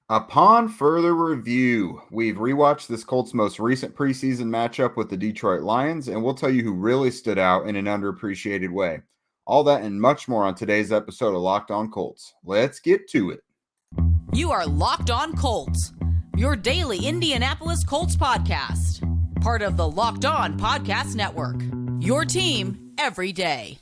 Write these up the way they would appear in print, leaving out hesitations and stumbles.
Upon further review, we've rewatched this Colts' most recent preseason matchup with the Detroit Lions, and we'll tell you who really stood out in an underappreciated way. All that and much more on today's episode of Locked On Colts. Let's get to it. You are Locked On Colts, your daily Indianapolis Colts podcast. Part of the Locked On Podcast Network, your team every day.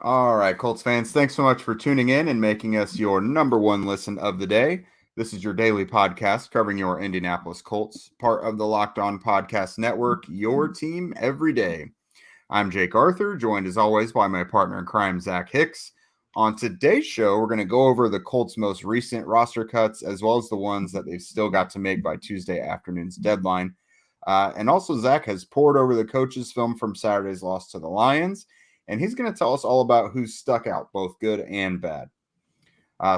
All right, Colts fans, thanks so much for tuning in and making us your number one listen of the day. This is your daily podcast covering your Indianapolis Colts, part of the Locked On Podcast Network, your team every day. I'm Jake Arthur, joined as always by my partner in crime, Zach Hicks. On today's show, we're going to go over the Colts' most recent roster cuts, as well as the ones that they've still got to make by Tuesday afternoon's deadline. And also, Zach has poured over the coaches' film from Saturday's loss to the Lions, and he's going to tell us all about who's stuck out, both good and bad.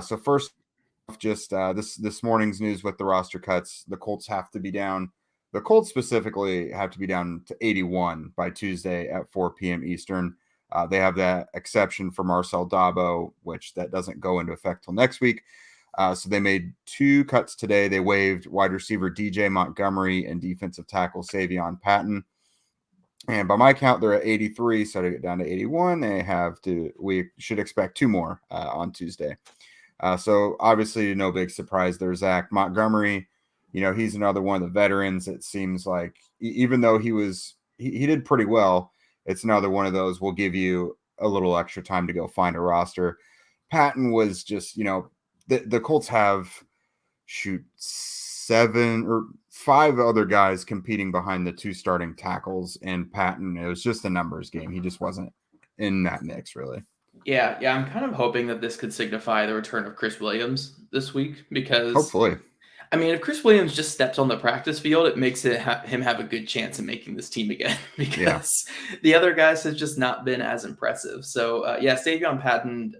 So first, just this morning's news with the roster cuts. The Colts have to be down. The Colts specifically have to be down to 81 by Tuesday at 4 p.m. Eastern. They have that exception for Marcel Dabo, which that doesn't go into effect till next week. So they made two cuts today. They waived wide receiver DJ Montgomery and defensive tackle Savion Patton. And by my count, they're at 83. So to get down to 81, we should expect two more on Tuesday. So obviously, no big surprise there, Zach. Montgomery, he's another one of the veterans. It seems like even though he did pretty well, it's another one of those we'll give you a little extra time to go find a roster. Patton was just, the Colts have five other guys competing behind the two starting tackles, and Patton, it was just a numbers game. He just wasn't in that mix, really. Yeah, I'm kind of hoping that this could signify the return of Chris Williams this week, because hopefully, I mean, if Chris Williams just steps on the practice field, it makes him have a good chance of making this team again, because the other guys have just not been as impressive. So Savion Patton,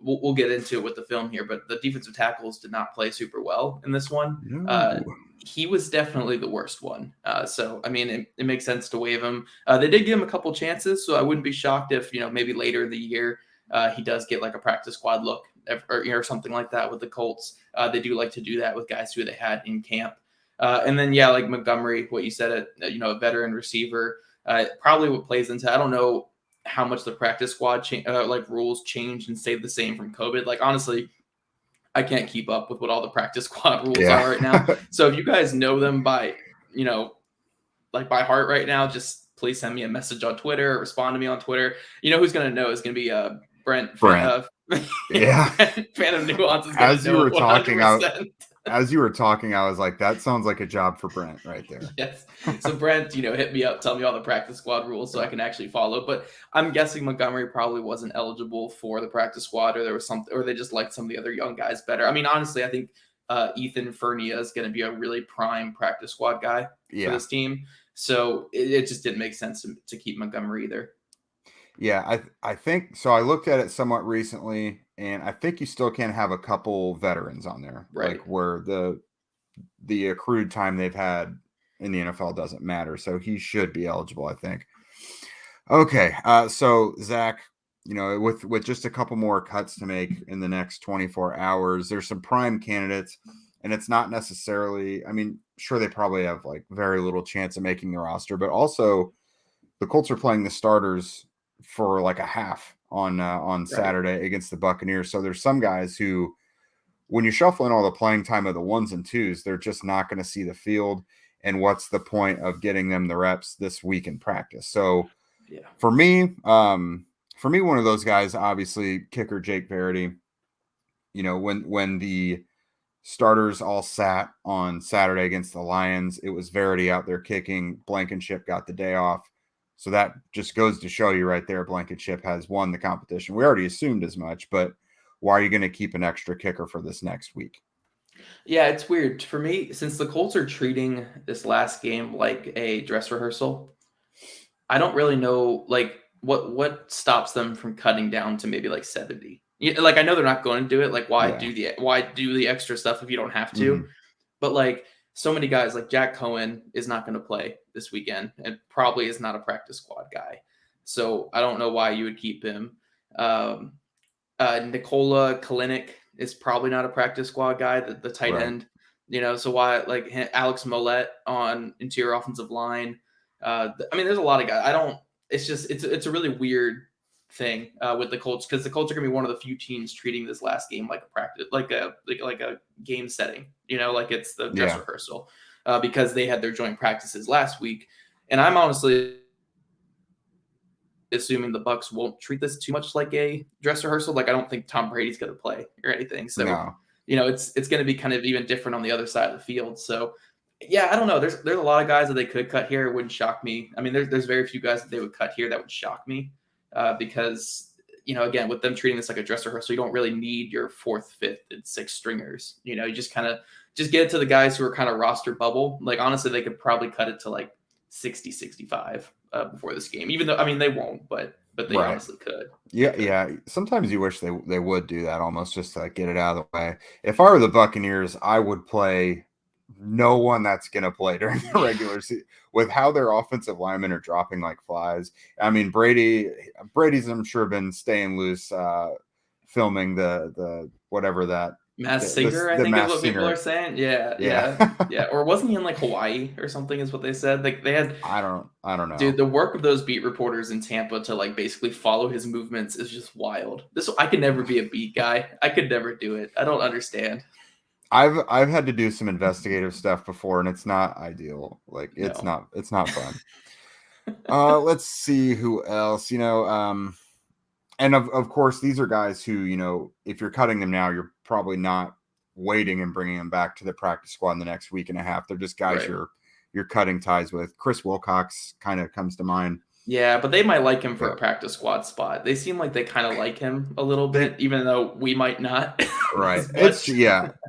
we'll get into it with the film here, but the defensive tackles did not play super well in this one. No. He was definitely the worst one. It makes sense to waive him. They did give him a couple chances, so I wouldn't be shocked if, maybe later in the year he does get like a practice squad look or something like that with the Colts. They do like to do that with guys who they had in camp. And then, like Montgomery, what you said, a veteran receiver, probably what plays into, I don't know how much the practice squad rules changed and stayed the same from COVID. Like, honestly, I can't keep up with what all the practice squad rules are right now. So if you guys know them by heart right now, just please send me a message on Twitter or respond to me on Twitter. Who's going to know is going to be Brent. Fan of nuances. As you were talking, I was like, that sounds like a job for Brent right there. Yes. So Brent, hit me up, tell me all the practice squad rules so I can actually follow. But I'm guessing Montgomery probably wasn't eligible for the practice squad, or there was something, or they just liked some of the other young guys better. I mean, honestly, I think Ethan Fernia is going to be a really prime practice squad guy for this team. So it just didn't make sense to keep Montgomery either. Yeah, I think so. I looked at it somewhat recently, and I think you still can have a couple veterans on there, right? Like where the accrued time they've had in the NFL doesn't matter. So he should be eligible, I think. Okay, so Zach, with just a couple more cuts to make in the next 24 hours, there's some prime candidates, and it's not necessarily. I mean, sure, they probably have like very little chance of making the roster, but also the Colts are playing the starters for like a half on Saturday against the Buccaneers. So there's some guys who, when you shuffle in all the playing time of the ones and twos, they're just not going to see the field. And what's the point of getting them the reps this week in practice? So for me, one of those guys, obviously kicker Jake Verity, when the starters all sat on Saturday against the Lions, it was Verity out there kicking. Blankenship got the day off. So that just goes to show you right there, Blankenship has won the competition. We already assumed as much, but why are you going to keep an extra kicker for this next week? Yeah, it's weird. For me, since the Colts are treating this last game like a dress rehearsal, I don't really know, what stops them from cutting down to maybe like 70. Like, I know they're not going to do it. Like, why Yeah. do the extra stuff if you don't have to? Mhm. But like so many guys, like Jack Cohen is not going to play this weekend and probably is not a practice squad guy. So I don't know why you would keep him. Nikola Kalinick is probably not a practice squad guy, the tight Right. end. So why, like, Alex Mollett on interior offensive line. I mean, there's a lot of guys. It's a really weird thing with the Colts, because the Colts are going to be one of the few teams treating this last game like a practice, like a game setting, like it's the dress Yeah. rehearsal, because they had their joint practices last week. And I'm honestly assuming the Bucs won't treat this too much like a dress rehearsal. Like, I don't think Tom Brady's going to play or anything. So, No. it's going to be kind of even different on the other side of the field. So, yeah, I don't know. There's a lot of guys that they could cut here. It wouldn't shock me. I mean, there's very few guys that they would cut here that would shock me, because, again, with them treating this like a dress rehearsal, you don't really need your 4th, 5th, and 6th stringers. You just kind of just get it to the guys who are kind of roster bubble. Like, honestly, they could probably cut it to like 60, 65 before this game, even though, I mean, they won't, but they Right. honestly could. Yeah. Sometimes you wish they would do that, almost just to like get it out of the way. If I were the Buccaneers, I would play no one that's going to play during the regular season with how their offensive linemen are dropping like flies. I mean, Brady's, I'm sure, been staying loose, filming the whatever that Mass Singer, I think is what people are saying. Yeah. Or wasn't he in like Hawaii or something is what they said? Like, they had, I don't know. dude, the work of those beat reporters in Tampa to like basically follow his movements is just wild. I could never be a beat guy. I could never do it. I don't understand. I've had to do some investigative stuff before, and it's not ideal. Like, it's not fun. Let's see who else, and of course, these are guys who, if you're cutting them now, you're probably not waiting and bringing them back to the practice squad in the next week and a half. They're just guys Right. you're cutting ties with. Chris Wilcox kind of comes to mind. Yeah, but they might like him for a practice squad spot. They seem like they kind of like him a little bit, even though we might not. Right.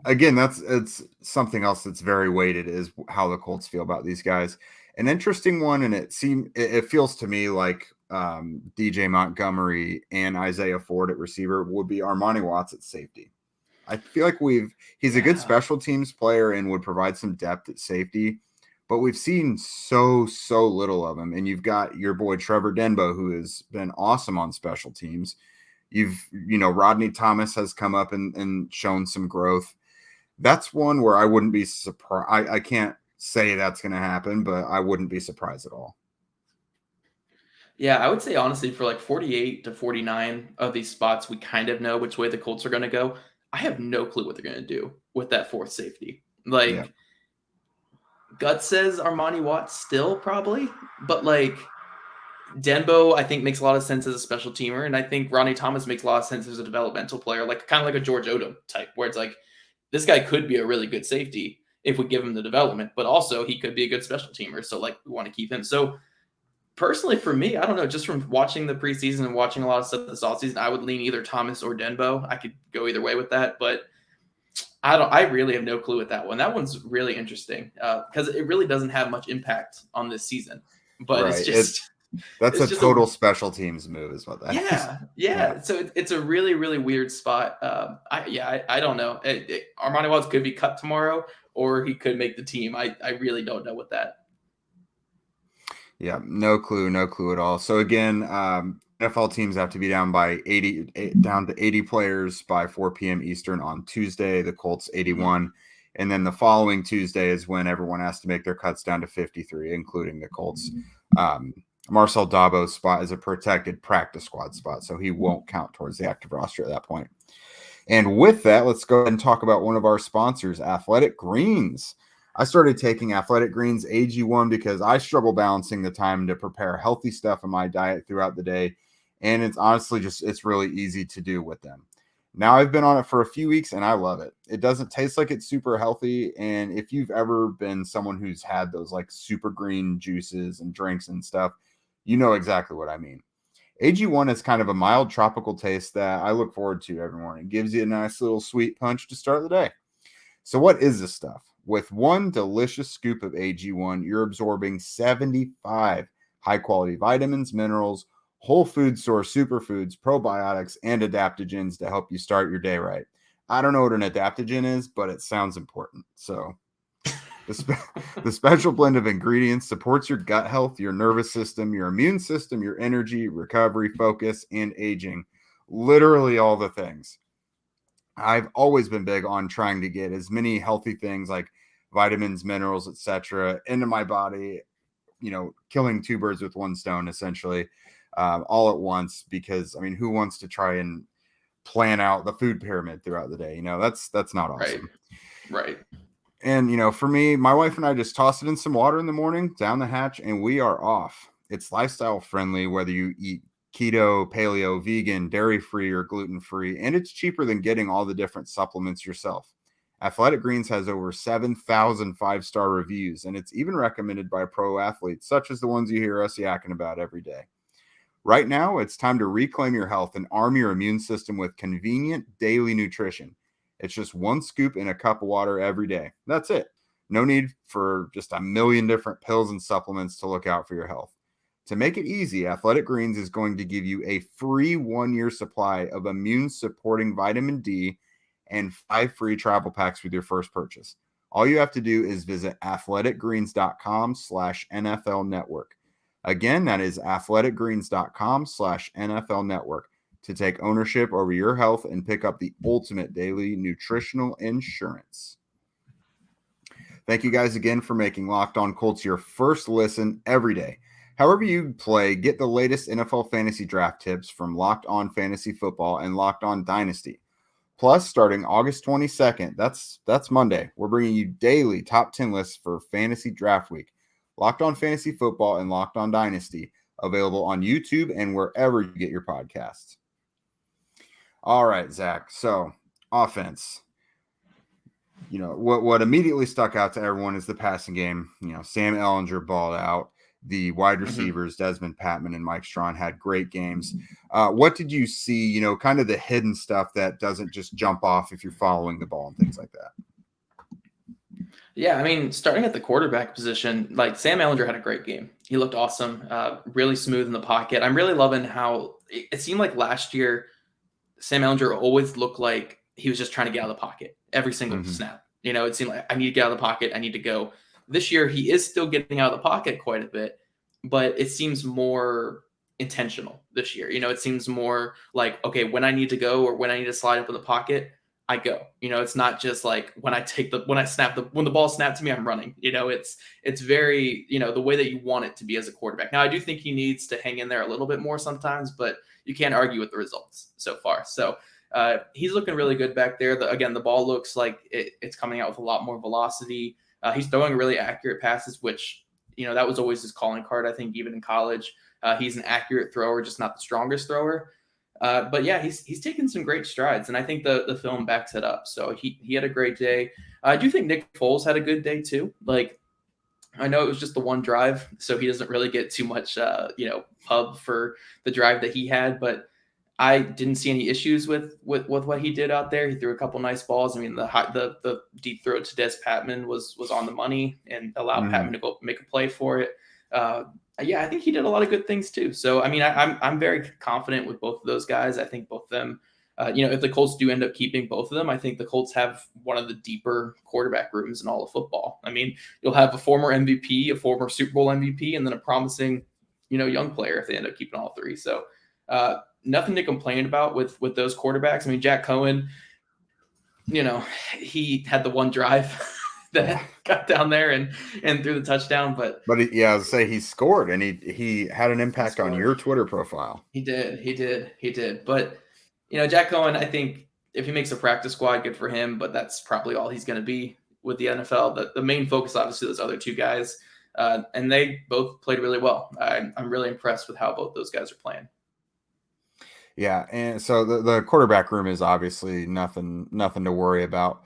Again, it's something else that's very weighted is how the Colts feel about these guys. An interesting one, and it feels to me like DJ Montgomery and Isaiah Ford at receiver would be Armani Watts at safety. I feel like he's a good special teams player and would provide some depth at safety, but we've seen so little of him. And you've got your boy Trevor Denbo, who has been awesome on special teams. Rodney Thomas has come up and shown some growth. That's one where I wouldn't be surprised. I can't say that's going to happen, but I wouldn't be surprised at all. Yeah, I would say honestly, for like 48 to 49 of these spots, we kind of know which way the Colts are going to go. I have no clue what they're going to do with that 4th safety. Like, Gut says Armani Watts still probably, but like Denbo, I think, makes a lot of sense as a special teamer, and I think Rodney Thomas makes a lot of sense as a developmental player, like kind of like a George Odom type, where it's like this guy could be a really good safety if we give him the development, but also he could be a good special teamer. So like, we want to keep him. So personally, for me, I don't know, just from watching the preseason and watching a lot of stuff this offseason, I would lean either Thomas or Denbo. I could go either way with that, but I really have no clue with that one. That one's really interesting because it really doesn't have much impact on this season. But right. It's just that's a total special teams move, is what that is. Yeah. So it's a really, really weird spot. I don't know. Armani Watts could be cut tomorrow, or he could make the team. I really don't know what that. Yeah, no clue at all. So again, NFL teams have to be down to 80 players by 4 p.m. Eastern on Tuesday. The Colts 81, and then the following Tuesday is when everyone has to make their cuts down to 53, including the Colts. Marcel Dabo's spot is a protected practice squad spot, so he won't count towards the active roster at that point. And with that, let's go ahead and talk about one of our sponsors, Athletic Greens. I started taking Athletic Greens AG1 because I struggle balancing the time to prepare healthy stuff in my diet throughout the day. And it's honestly it's really easy to do with them. Now I've been on it for a few weeks and I love it. It doesn't taste like it's super healthy. And if you've ever been someone who's had those like super green juices and drinks and stuff, you know exactly what I mean. AG1 is kind of a mild tropical taste that I look forward to every morning. It gives you a nice little sweet punch to start the day. So what is this stuff? With one delicious scoop of AG1, you're absorbing 75 high-quality vitamins, minerals, whole food source superfoods, probiotics, and adaptogens to help you start your day right. I don't know what an adaptogen is, but it sounds important. So the special blend of ingredients supports your gut health, your nervous system, your immune system, your energy, recovery, focus, and aging. Literally all the things. I've always been big on trying to get as many healthy things like vitamins, minerals, etc. into my body, killing two birds with one stone, essentially, all at once, because, I mean, who wants to try and plan out the food pyramid throughout the day? That's not awesome. Right. And, for me, my wife and I just toss it in some water in the morning, down the hatch, and we are off. It's lifestyle friendly, whether you eat keto, paleo, vegan, dairy-free, or gluten-free, and it's cheaper than getting all the different supplements yourself. Athletic Greens has over 7,000 5-star reviews, and it's even recommended by pro athletes, such as the ones you hear us yakking about every day. Right now, it's time to reclaim your health and arm your immune system with convenient daily nutrition. It's just one scoop in a cup of water every day. That's it. No need for just a million different pills and supplements to look out for your health. To make it easy, Athletic Greens is going to give you a free 1-year supply of immune-supporting vitamin D and 5 free travel packs with your first purchase. All you have to do is visit athleticgreens.com/NFL network. Again, that is athleticgreens.com/NFL network to take ownership over your health and pick up the ultimate daily nutritional insurance. Thank you guys again for making Locked On Colts your first listen every day. However you play, get the latest NFL fantasy draft tips from Locked On Fantasy Football and Locked On Dynasty. Plus, starting August 22nd, that's Monday, we're bringing you daily top 10 lists for fantasy draft week. Locked On Fantasy Football and Locked On Dynasty, available on YouTube and wherever you get your podcasts. All right, Zach. So, offense. What immediately stuck out to everyone is the passing game. Sam Ehlinger balled out. The wide receivers, Desmond Patman and Mike Strawn, had great games. What did you see, kind of the hidden stuff that doesn't just jump off if you're following the ball and things like that? Yeah, I mean, starting at the quarterback position, like Sam Ehlinger had a great game. He looked awesome, really smooth in the pocket. I'm really loving how it seemed like last year Sam Ehlinger always looked like he was just trying to get out of the pocket every single snap. It seemed like I need to get out of the pocket. I need to go. This year, he is still getting out of the pocket quite a bit, but it seems more intentional this year. It seems more like, okay, when I need to go or when I need to slide up in the pocket, I go. It's not just like when the ball snapped to me, I'm running. It's very, the way that you want it to be as a quarterback. Now, I do think he needs to hang in there a little bit more sometimes, but you can't argue with the results so far. So he's looking really good back there. The ball looks like it's coming out with a lot more velocity. He's throwing really accurate passes, which, that was always his calling card, I think, even in college. He's an accurate thrower, just not the strongest thrower. But yeah, he's taken some great strides, and I think the film backs it up. So he had a great day. I do think Nick Foles had a good day too. Like, I know it was just the one drive, so he doesn't really get too much, pub for the drive that he had, but I didn't see any issues with what he did out there. He threw a couple nice balls. I mean, the deep throw to Des Patman was on the money and allowed Patman to go make a play for it. Yeah, I think he did a lot of good things too. So, I mean, I'm very confident with both of those guys. I think both of them, if the Colts do end up keeping both of them, I think the Colts have one of the deeper quarterback rooms in all of football. I mean, you'll have a former MVP, a former Super Bowl MVP, and then a promising, young player if they end up keeping all three. So, nothing to complain about with those quarterbacks. I mean, Jack Cohen, he had the one drive that got down there and threw the touchdown. But I was say he scored, and he had an impact on your Twitter profile. He did. But Jack Cohen, I think if he makes a practice squad, good for him. But that's probably all he's going to be with the NFL. The main focus, obviously, those other two guys, and they both played really well. I'm really impressed with how both those guys are playing. Yeah, and so the quarterback room is obviously nothing to worry about.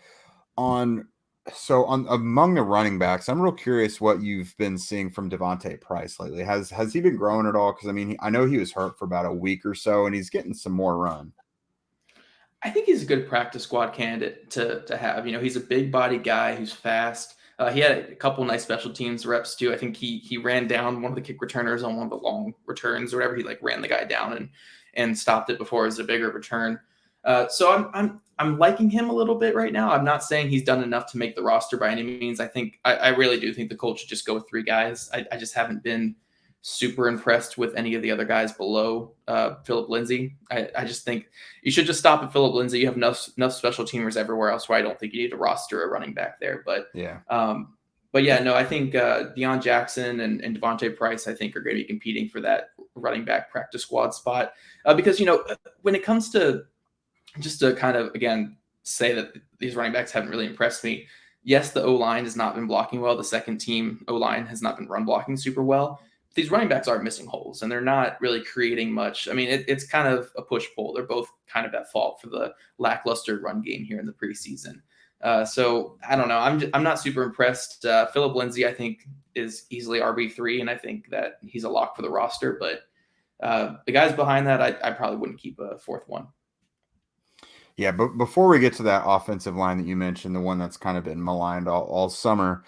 Among the running backs, I'm real curious what you've been seeing from Devontae Price lately. Has he been growing at all? Because I mean, I know he was hurt for about a week or so, and he's getting some more run. I think he's a good practice squad candidate to have. He's a big body guy who's fast. He had a couple nice special teams reps too. I think he ran down one of the kick returners on one of the long returns or whatever. He like ran the guy down and stopped it before it was a bigger return. So I'm liking him a little bit right now. I'm not saying he's done enough to make the roster by any means. I really do think the Colts should just go with 3 guys. I just haven't been super impressed with any of the other guys below Phillip Lindsay. I just think you should just stop at Phillip Lindsay. You have enough special teamers everywhere else where I don't think you need to roster a running back there. But yeah, I think Deion Jackson and Devontae Price, I think, are going to be competing for that running back practice squad spot because, when it comes to just to kind of, again, say that these running backs haven't really impressed me. Yes, the O-line has not been blocking well. The second team O-line has not been run blocking super well. These running backs are missing holes, and they're not really creating much. I mean, it's kind of a push-pull. They're both kind of at fault for the lackluster run game here in the preseason. So I don't know. I'm not super impressed. Phillip Lindsay, I think, is easily RB3, and I think that he's a lock for the roster. But the guys behind that, I probably wouldn't keep a 4th one. Yeah, but before we get to that offensive line that you mentioned, the one that's kind of been maligned all summer,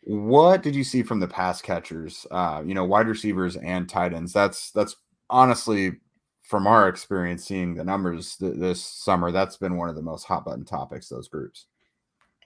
what did you see from the pass catchers, wide receivers and tight ends? That's honestly, from our experience, seeing the numbers this summer, that's been one of the most hot button topics, those groups.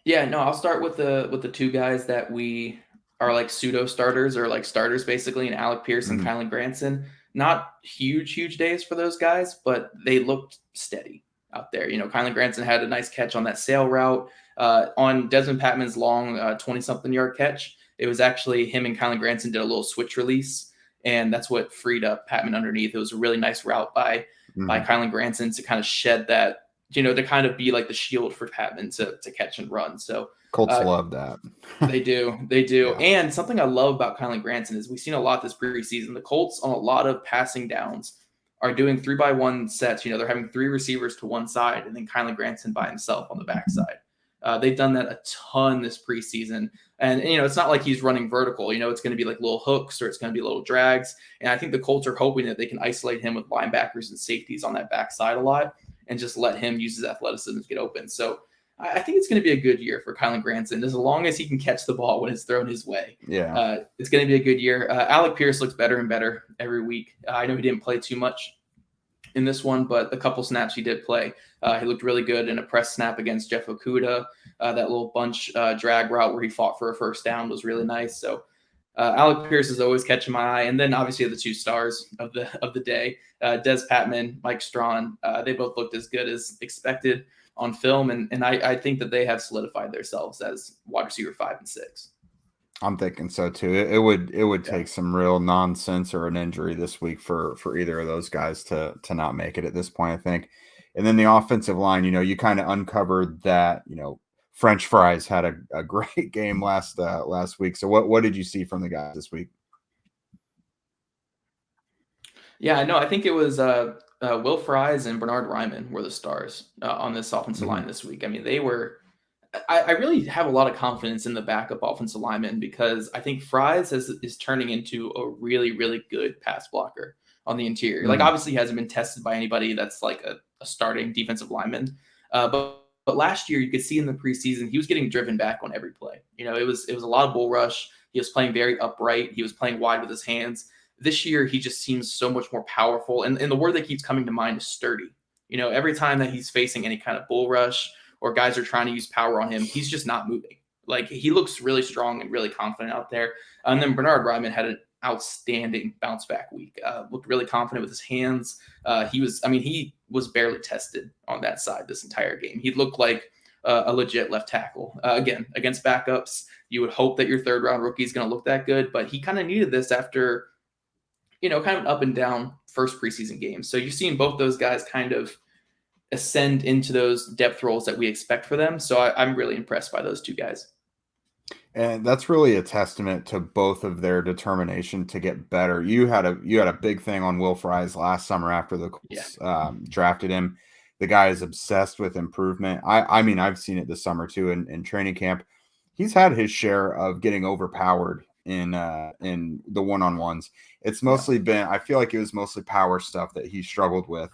Yeah, no, I'll start with the 2 guys that we are like pseudo starters or like starters basically, and Alec Pierce and Kylie Branson. Not huge days for those guys, but they looked steady out there. Kylie Branson had a nice catch on that sail route on Desmond Patman's long 20-something yard catch. It was actually him and Kylie Branson did a little switch release, and that's what freed up Patman underneath. It was a really nice route by Kylie Branson to kind of shed that, to kind of be like the shield for Patman to catch and run. So Colts love that. They do. Yeah. And something I love about Kylie Branson is we've seen a lot this preseason. The Colts on a lot of passing downs are doing 3-by-1 sets. They're having 3 receivers to one side and then Kylie Branson by himself on the backside. They've done that a ton this preseason. And, it's not like he's running vertical. It's going to be like little hooks or it's going to be little drags. And I think the Colts are hoping that they can isolate him with linebackers and safeties on that backside a lot and just let him use his athleticism to get open. So I think it's going to be a good year for Kylie Branson as long as he can catch the ball when it's thrown his way. Yeah, it's going to be a good year. Alec Pierce looks better and better every week. I know he didn't play too much in this one, but the couple snaps he did play, he looked really good in a press snap against Jeff Okudah. That little bunch drag route where he fought for a first down was really nice. So Alec Pierce is always catching my eye. And then obviously the 2 stars of the day, Des Patman, Mike Strawn, they both looked as good as expected on film. And I think that they have solidified themselves as wide receiver 5 and 6. I'm thinking so too. It would take some real nonsense or an injury this week for either of those guys to not make it at this point, I think. And then the offensive line, you kind of uncovered that, French Fries had a great game last week. So what did you see from the guys this week? Yeah, no, I think it was Will Fries and Bernhard Raimann were the stars on this offensive line this week. I mean, they were. I really have a lot of confidence in the backup offensive lineman because I think Fries is turning into a really, really good pass blocker on the interior. Like, obviously, he hasn't been tested by anybody that's like a starting defensive lineman. But last year, you could see in the preseason, he was getting driven back on every play. It was a lot of bull rush. He was playing very upright. He was playing wide with his hands. This year, he just seems so much more powerful. And the word that keeps coming to mind is sturdy. Every time that he's facing any kind of bull rush or guys are trying to use power on him, he's just not moving. Like, he looks really strong and really confident out there. And then Bernhard Raimann had an outstanding bounce back week. Looked really confident with his hands. He was barely tested on that side this entire game. He looked like a legit left tackle. Again, against backups, you would hope that your 3rd round rookie is going to look that good, but he kind of needed this after, kind of an up and down first preseason game. So you've seen both those guys kind of ascend into those depth roles that we expect for them. So I'm really impressed by those 2 guys. And that's really a testament to both of their determination to get better. You had a big thing on Will Fries last summer after the Colts drafted him. The guy is obsessed with improvement. I mean, I've seen it this summer too in training camp. He's had his share of getting overpowered in the one-on-ones. It's mostly been, I feel like it was mostly power stuff that he struggled with.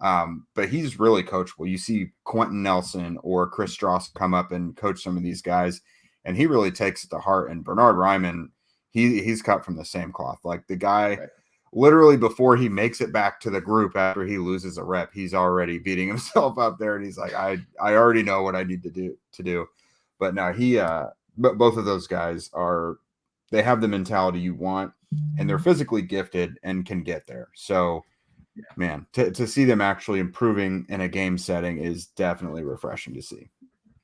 But he's really coachable. You see Quentin Nelson or Chris Strauss come up and coach some of these guys. and he really takes it to heart. And Bernhard Raimann, he's cut from the same cloth. Like the guy, Right. literally before he makes it back to the group after he loses a rep, he's already beating himself up there, and he's like, I already know what I need to do. But now but both of those guys they have the mentality you want, and they're physically gifted and can get there. So, man, to see them actually improving in a game setting is definitely refreshing to see.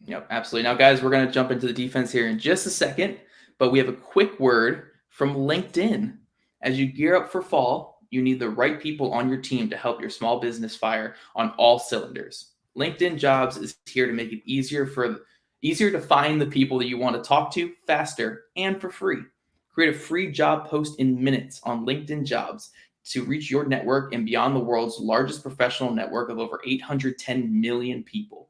Yep, absolutely. Now, guys, we're going to jump into the defense here in just a second, but we have a quick word from LinkedIn. As you gear up for fall, you need the right people on your team to help your small business fire on all cylinders. LinkedIn Jobs is here to make it easier to find the people that you want to talk to faster and for free. Create a free job post in minutes on LinkedIn Jobs to reach your network and beyond the world's largest professional network of over 810 million people.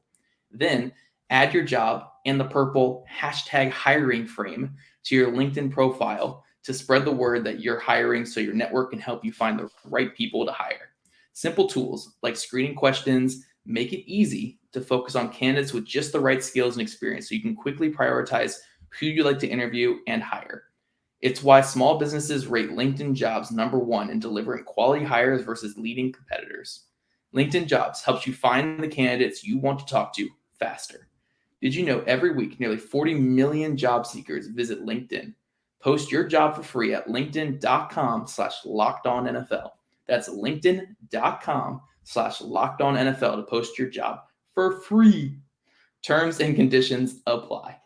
Then add your job and the purple #hiring frame to your LinkedIn profile to spread the word that you're hiring so your network can help you find the right people to hire. Simple tools like screening questions make it easy to focus on candidates with just the right skills and experience so you can quickly prioritize who you like to interview and hire. It's why small businesses rate LinkedIn Jobs #1 in delivering quality hires versus leading competitors. LinkedIn Jobs helps you find the candidates you want to talk to faster. Did you know every week nearly 40 million job seekers visit LinkedIn? Post your job for free at linkedin.com/lockedonnfl. That's linkedin.com/lockedonnfl to post your job for free. Terms and conditions apply.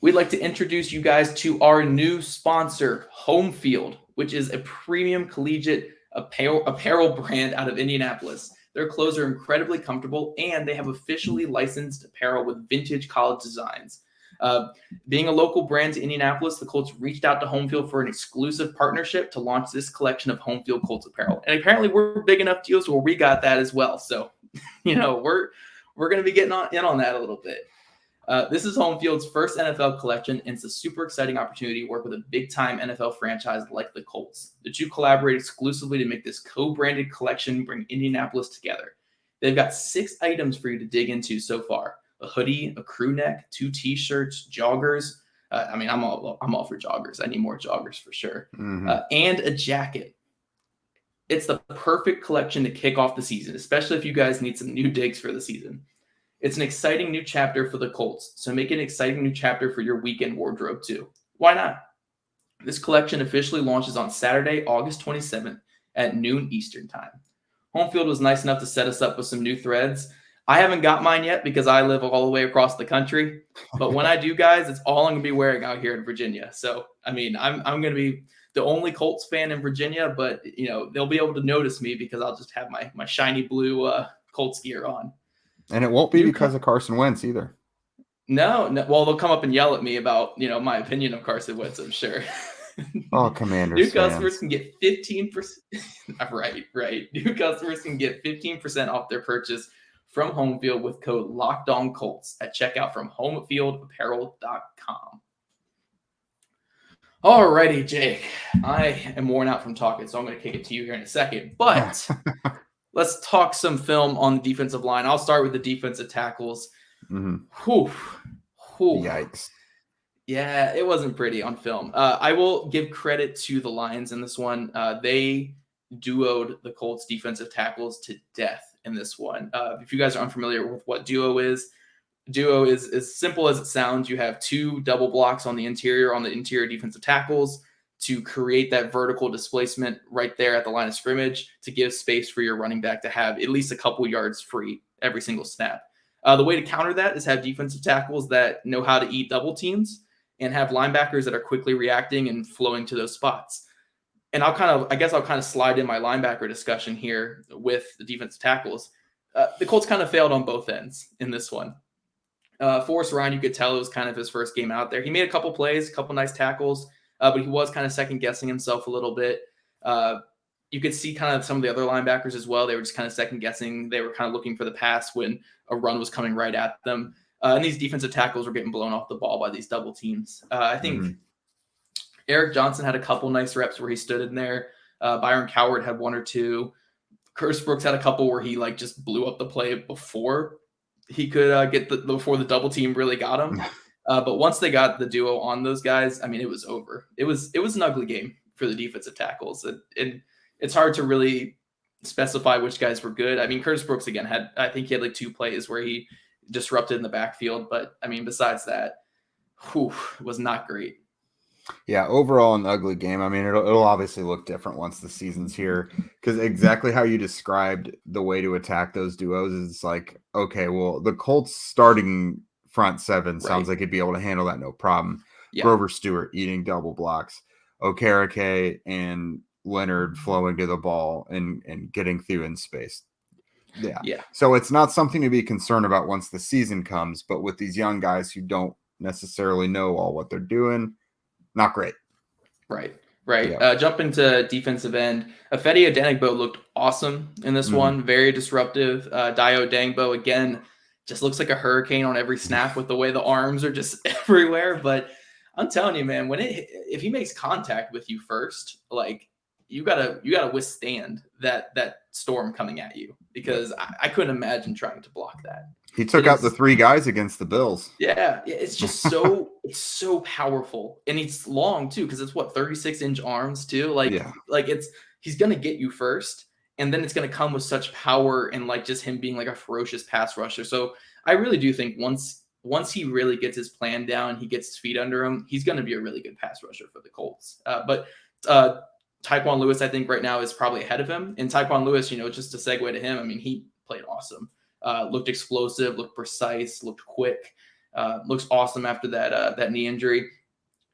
We'd like to introduce you guys to our new sponsor, Home Field, which is a premium collegiate apparel brand out of Indianapolis. Their clothes are incredibly comfortable, and they have officially licensed apparel with vintage college designs. Being a local brand to Indianapolis, the Colts reached out to Home Field for an exclusive partnership to launch this collection of Home Field Colts apparel. And apparently we're big enough deals where we got that as well. So, we're going to be getting in on that a little bit. This is Home Field's first NFL collection, and it's a super exciting opportunity to work with a big-time NFL franchise like the Colts. The two collaborate exclusively to make this co-branded collection bring Indianapolis together. They've got 6 items for you to dig into so far: a hoodie, a crew neck, 2 t-shirts, joggers. I'm all for joggers. I need more joggers for sure. And a jacket. It's the perfect collection to kick off the season, especially if you guys need some new digs for the season. It's an exciting new chapter for the Colts, so make it an exciting new chapter for your weekend wardrobe too. Why not? This collection officially launches on Saturday, August 27th at noon Eastern time. Home Field was nice enough to set us up with some new threads. I haven't got mine yet because I live all the way across the country, but when I do, guys, it's all I'm going to be wearing out here in Virginia. So, I'm going to be the only Colts fan in Virginia, but, they'll be able to notice me because I'll just have my shiny blue Colts gear on. And it won't be because of Carson Wentz either. No. Well, they'll come up and yell at me about, my opinion of Carson Wentz, I'm sure. Oh, Commanders New customers can get 15%. Right. New customers can get 15% off their purchase from Home Field with code LOCKEDONCOLTS at checkout from homefieldapparel.com. Alrighty, Jake. I am worn out from talking, so I'm going to kick it to you here in a second. But let's talk some film on the defensive line. I'll start with the defensive tackles. Whew. Yikes. Yeah, it wasn't pretty on film. I will give credit to the Lions in this one. They duoed the Colts defensive tackles to death in this one. If you guys are unfamiliar with what duo is as simple as it sounds. You have 2 double blocks on the interior defensive tackles to create that vertical displacement right there at the line of scrimmage to give space for your running back to have at least a couple yards free every single snap. The way to counter that is have defensive tackles that know how to eat double teams and have linebackers that are quickly reacting and flowing to those spots. And I'll kind of slide in my linebacker discussion here with the defensive tackles. The Colts kind of failed on both ends in this one. Forrest Ryan, you could tell it was kind of his first game out there. He made a couple plays, a couple nice tackles, but he was kind of second guessing himself a little bit. You could see kind of some of the other linebackers as well. They were just kind of second guessing. They were kind of looking for the pass when a run was coming right at them. And these defensive tackles were getting blown off the ball by these double teams. I think Eric Johnson had a couple nice reps where he stood in there. Byron Coward had 1 or 2. Curtis Brooks had a couple where he just blew up the play before he could before the double team really got him. But once they got the duo on those guys, I mean, it was over. It was an ugly game for the defensive tackles. And it's hard to really specify which guys were good. I mean, Curtis Brooks, again, I think he had like 2 plays where he disrupted in the backfield. But, I mean, besides that, it was not great. Yeah, overall an ugly game. I mean, it'll obviously look different once the season's here, because exactly how you described the way to attack those duos is like, okay, well, the Colts starting front 7 sounds like he'd be able to handle that no problem. Yeah. Grover Stewart eating double blocks, Okereke and Leonard flowing to the ball and getting through in space. Yeah. So it's not something to be concerned about once the season comes, but with these young guys who don't necessarily know all what they're doing, not great. Right. Yeah. Jump into defensive end. Ifeadi Odenigbo looked awesome in this one. Very disruptive. Dayo Odeyingbo, again, just looks like a hurricane on every snap with the way the arms are just everywhere. But I'm telling you, man, if he makes contact with you first, like you gotta withstand that storm coming at you, because I couldn't imagine trying to block that. He took out the 3 guys against the Bills. Yeah, it's just it's so powerful, and it's long too, because it's 36-inch arms too. He's gonna get you first, and then it's gonna come with such power and like just him being like a ferocious pass rusher. So I really do think once he really gets his plan down, he gets his feet under him, he's gonna be a really good pass rusher for the Colts. But Tae Kwon Lewis, I think right now is probably ahead of him. And Tae Kwon Lewis, just to segue to him, I mean, he played awesome. Looked explosive, looked precise, looked quick, looks awesome after that knee injury.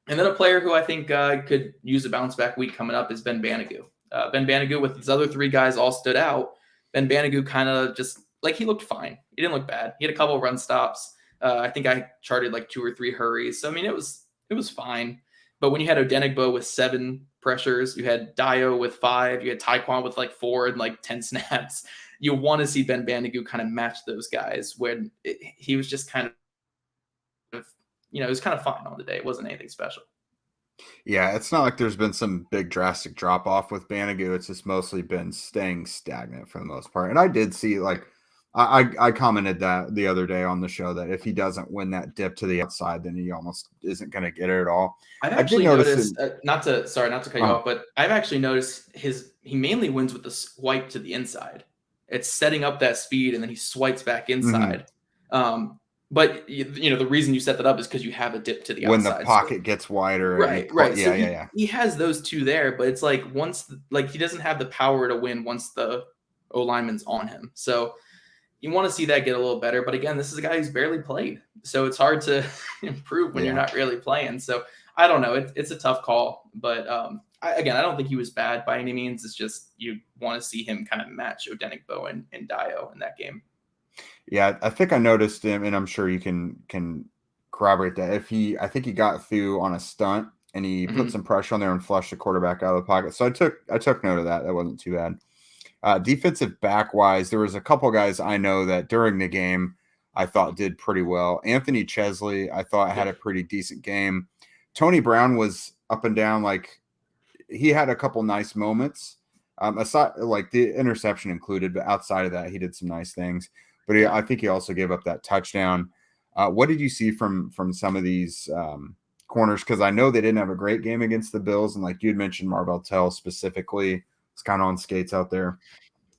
And then a player who I think could use a bounce back week coming up is Ben Banogu. Ben Banogu, with his other 3 guys all stood out. Ben Banogu kind of just like, he looked fine. He didn't look bad. He had a couple of run stops. I think I charted like 2 or 3 hurries. So I mean, it was fine. But when you had Odenigbo with 7 pressures, you had Dayo with 5, you had Tae Kwon with like 4 and like 10 snaps. You want to see Ben Banogu kind of match those guys when he was just kind of, it was kind of fine on the day. It wasn't anything special. Yeah, it's not like there's been some big drastic drop off with Banogu. It's just mostly been staying stagnant for the most part. And I did see, like, I commented that the other day on the show that if he doesn't win that dip to the outside, then he almost isn't going to get it at all. I've actually noticed, not to cut you off, but I've actually noticed he mainly wins with the swipe to the inside. It's setting up that speed, and then he swipes back inside. But the reason you set that up is because you have a dip to the outside. When the pocket gets wider. Right. Yeah. He has those 2 there, but it's like he doesn't have the power to win once the O-lineman's on him. So you want to see that get a little better. But again, this is a guy who's barely played. So it's hard to improve when you're not really playing. So I don't know. It's a tough call. But I don't think he was bad by any means. It's just you want to see him kind of match Odenigbo and Dayo in that game. Yeah, I think I noticed him, and I'm sure you can corroborate that. I think he got through on a stunt, and he put some pressure on there and flushed the quarterback out of the pocket. So I took note of that. That wasn't too bad. Defensive back wise, there was a couple guys I know that during the game I thought did pretty well. Anthony Chesley, I thought had a pretty decent game. Tony Brown was up and down. Like, he had a couple nice moments, aside, like the interception included, but outside of that, he did some nice things. But I think he also gave up that touchdown. What did you see from some of these corners? Because I know they didn't have a great game against the Bills, and like you had mentioned, Marvell Tell specifically, it's kind of on skates out there.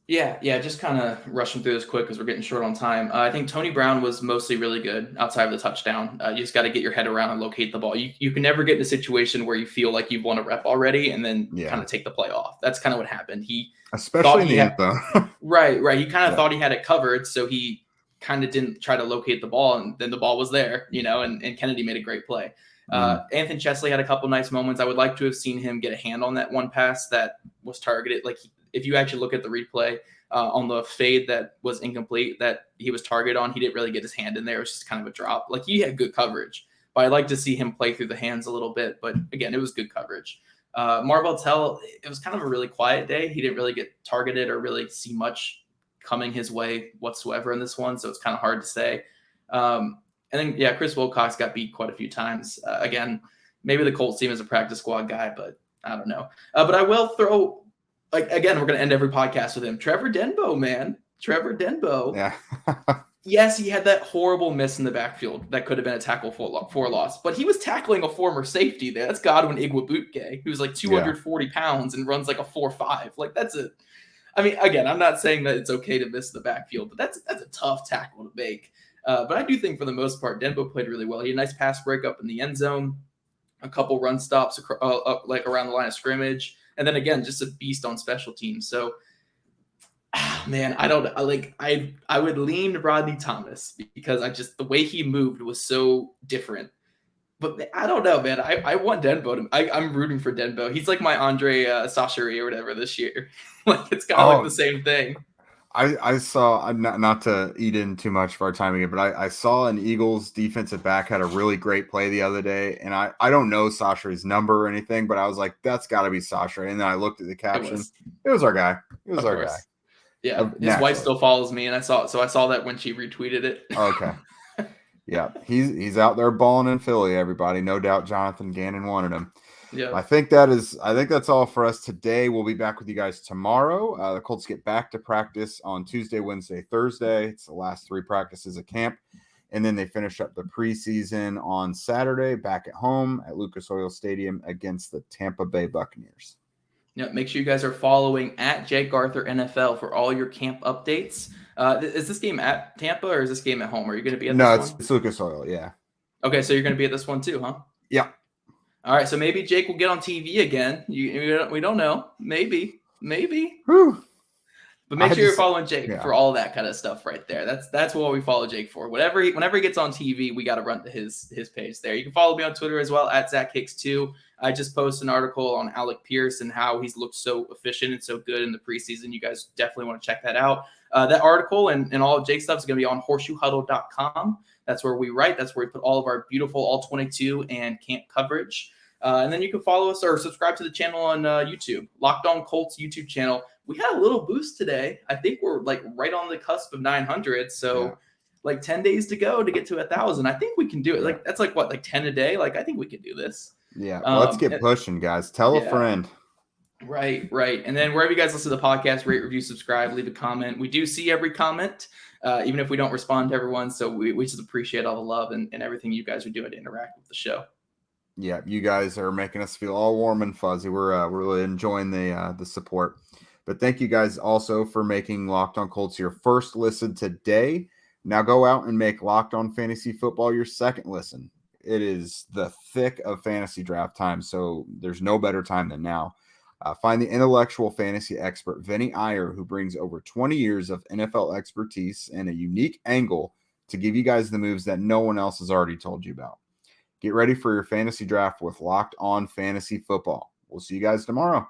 Yeah, just kind of rushing through this quick because we're getting short on time. I think Tony Brown was mostly really good outside of the touchdown. You just got to get your head around and locate the ball. You can never get in a situation where you feel like you've won a rep already and then kind of take the play off. That's kind of what happened. Especially in the end zone. Right. He kind of thought he had it covered, so he kind of didn't try to locate the ball, and then the ball was there, and Kennedy made a great play. Anthony Chesley had a couple nice moments. I would like to have seen him get a hand on that one pass that was targeted. Like, if you actually look at the replay on the fade that was incomplete that he was targeted on, he didn't really get his hand in there. It was just kind of a drop. Like, he had good coverage, but I'd like to see him play through the hands a little bit. But again, it was good coverage. Marvell Tell, it was kind of a really quiet day. He didn't really get targeted or really see much coming his way whatsoever in this one, so it's kind of hard to say. And then, Chris Wilcox got beat quite a few times. Again, maybe the Colts team is a practice squad guy, but I don't know. But I will throw, again, we're going to end every podcast with him. Trevor Denbo, man. Trevor Denbo. Yeah. Yes, he had that horrible miss in the backfield that could have been a tackle for loss, but he was tackling a former safety there. That's Godwin Igwebuike, who's like 240 pounds and runs like a 4.5. Like I mean, again, I'm not saying that it's okay to miss the backfield, but that's a tough tackle to make. But I do think for the most part, Denbo played really well. He had a nice pass breakup in the end zone, a couple run stops like around the line of scrimmage, and then again, just a beast on special teams. So, man, I would lean Rodney Thomas because the way he moved was so different. But I don't know, man. I want Denbo. I'm rooting for Denbo. He's like my Andre Sacheri or whatever this year. Like it's kind of like the same thing. I saw, not to eat in too much of our time again, but I saw an Eagles defensive back had a really great play the other day, and I don't know Sacheri's number or anything, but I was like, that's got to be Sacheri. And then I looked at the caption. It was our guy. It was our guy. Yeah, his wife still follows me, and I saw that when she retweeted it. Okay. Yeah, he's out there balling in Philly, everybody. No doubt Jonathan Gannon wanted him. Yeah. I think that's all for us today. We'll be back with you guys tomorrow. The Colts get back to practice on Tuesday, Wednesday, Thursday. It's the last 3 practices of camp. And then they finish up the preseason on Saturday back at home at Lucas Oil Stadium against the Tampa Bay Buccaneers. Yeah, make sure you guys are following at Jake Arthur NFL for all your camp updates. Is this game at Tampa or is this game at home? Are you going to be at this one? No, it's Lucas Oil, yeah. Okay, so you're going to be at this one too, huh? Yeah. All right, so maybe Jake will get on TV again. We don't know. Maybe. Whew. But make sure you're following Jake for all that kind of stuff right there. That's what we follow Jake for. Whenever he gets on TV, we got to run to his page there. You can follow me on Twitter as well at ZachHicks2. I just posted an article on Alec Pierce and how he's looked so efficient and so good in the preseason. You guys definitely want to check that out. That article and all of Jake's stuff is going to be on horseshoehuddle.com. That's where we write. That's where we put all of our beautiful all 22 and camp coverage. And then you can follow us or subscribe to the channel on YouTube, Locked On Colts YouTube channel. We had a little boost today. I think we're like right on the cusp of 900. So like 10 days to go to get to 1,000. I think we can do it. Like that's like 10 a day. Like I think we can do this. Yeah. Let's get pushing, guys. Tell a friend. Right. And then wherever you guys listen to the podcast, rate, review, subscribe, leave a comment. We do see every comment, even if we don't respond to everyone. So we just appreciate all the love and everything you guys are doing to interact with the show. Yeah, you guys are making us feel all warm and fuzzy. We're really enjoying the support. But thank you guys also for making Locked On Colts your first listen today. Now go out and make Locked On Fantasy Football your second listen. It is the thick of fantasy draft time, so there's no better time than now. Find the intellectual fantasy expert, Vinny Iyer, who brings over 20 years of NFL expertise and a unique angle to give you guys the moves that no one else has already told you about. Get ready for your fantasy draft with Locked On Fantasy Football. We'll see you guys tomorrow.